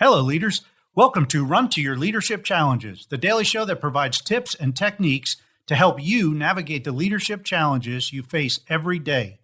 Hello, leaders. Welcome to Run to Your Leadership Challenges, the daily show that provides tips and techniques to help you navigate the leadership challenges you face every day.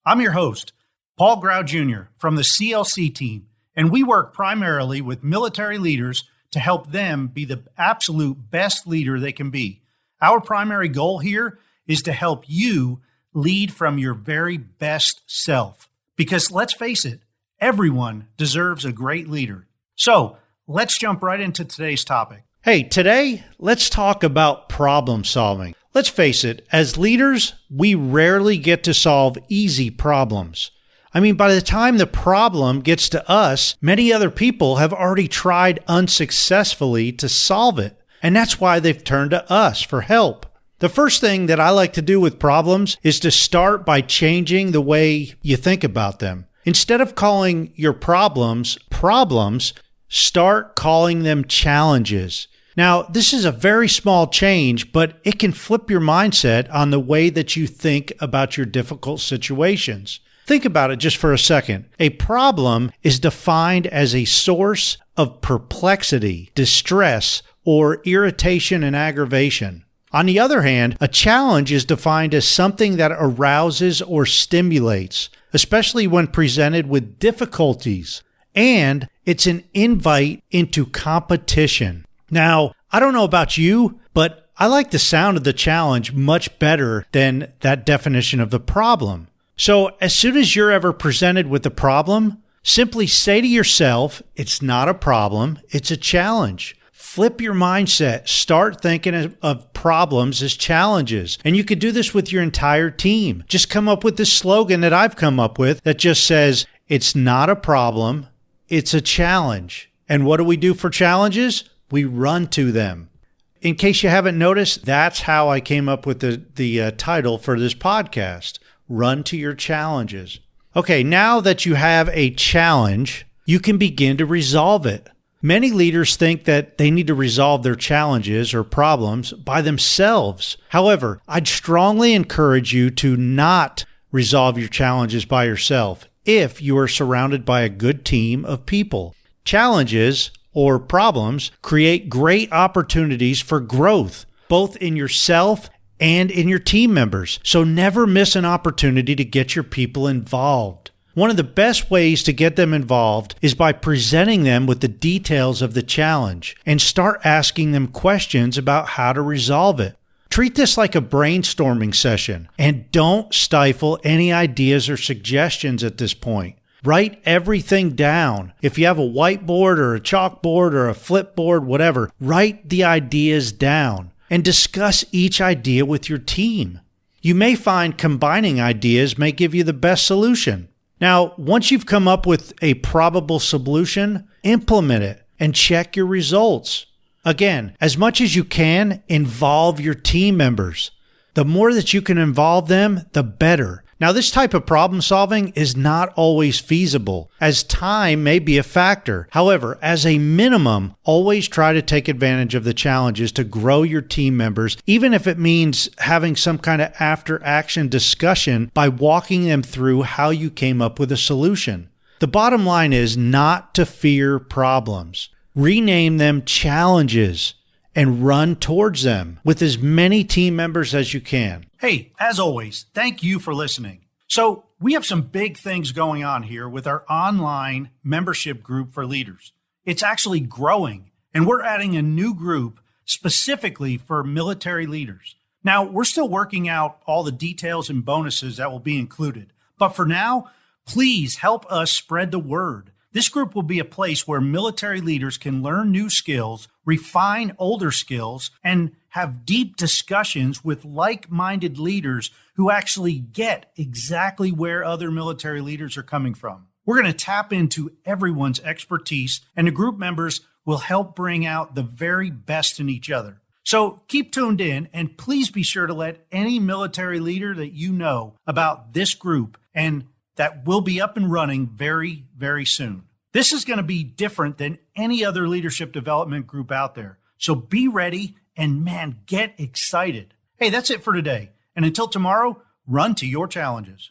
I'm your host, Paul Grau Jr. from the CLC Team, and we work primarily with military leaders to help them be the absolute best leader they can be. Our primary goal here is to help you lead from your very best self. Because let's face it, everyone deserves a great leader. So let's jump right into today's topic. Hey, today, let's talk about problem solving. Let's face it, as leaders, we rarely get to solve easy problems. I mean, by the time the problem gets to us, many other people have already tried unsuccessfully to solve it. And that's why they've turned to us for help. The first thing that I like to do with problems is to start by changing the way you think about them. Instead of calling your problems, start calling them challenges. Now, this is a very small change, but it can flip your mindset on the way that you think about your difficult situations. Think about it just for a second. A problem is defined as a source of perplexity, distress, or irritation and aggravation. On the other hand, a challenge is defined as something that arouses or stimulates, especially when presented with difficulties, and it's an invite into competition. Now, I don't know about you, but I like the sound of the challenge much better than that definition of the problem. So as soon as you're ever presented with a problem, simply say to yourself, it's not a problem, it's a challenge. Flip your mindset. Start thinking of problems as challenges. And you could do this with your entire team. Just come up with this slogan that I've come up with that just says, it's not a problem, it's a challenge. And what do we do for challenges? We run to them. In case you haven't noticed, that's how I came up with the title for this podcast, Run to Your Challenges. Okay, now that you have a challenge, you can begin to resolve it. Many leaders think that they need to resolve their challenges or problems by themselves. However, I'd strongly encourage you to not resolve your challenges by yourself if you are surrounded by a good team of people. Challenges or problems create great opportunities for growth, both in yourself and in your team members. So never miss an opportunity to get your people involved. One of the best ways to get them involved is by presenting them with the details of the challenge and start asking them questions about how to resolve it. Treat this like a brainstorming session and don't stifle any ideas or suggestions at this point. Write everything down. If you have a whiteboard or a chalkboard or a flipboard, whatever, write the ideas down and discuss each idea with your team. You may find combining ideas may give you the best solution. Now, once you've come up with a probable solution, implement it and check your results. Again, as much as you can, involve your team members. The more that you can involve them, the better. Now, this type of problem solving is not always feasible, as time may be a factor. However, as a minimum, always try to take advantage of the challenges to grow your team members, even if it means having some kind of after-action discussion by walking them through how you came up with a solution. The bottom line is not to fear problems. Rename them challenges and run towards them with as many team members as you can. Hey, as always, thank you for listening. So we have some big things going on here with our online membership group for leaders. It's actually growing, and we're adding a new group specifically for military leaders. Now, we're still working out all the details and bonuses that will be included. But for now, please help us spread the word. This group will be a place where military leaders can learn new skills, refine older skills, and have deep discussions with like-minded leaders who actually get exactly where other military leaders are coming from. We're going to tap into everyone's expertise, and the group members will help bring out the very best in each other. So keep tuned in, and please be sure to let any military leader that you know about this group, and that will be up and running very, very soon. This is going to be different than any other leadership development group out there. So be ready and, man, get excited. Hey, that's it for today. And until tomorrow, run to your challenges.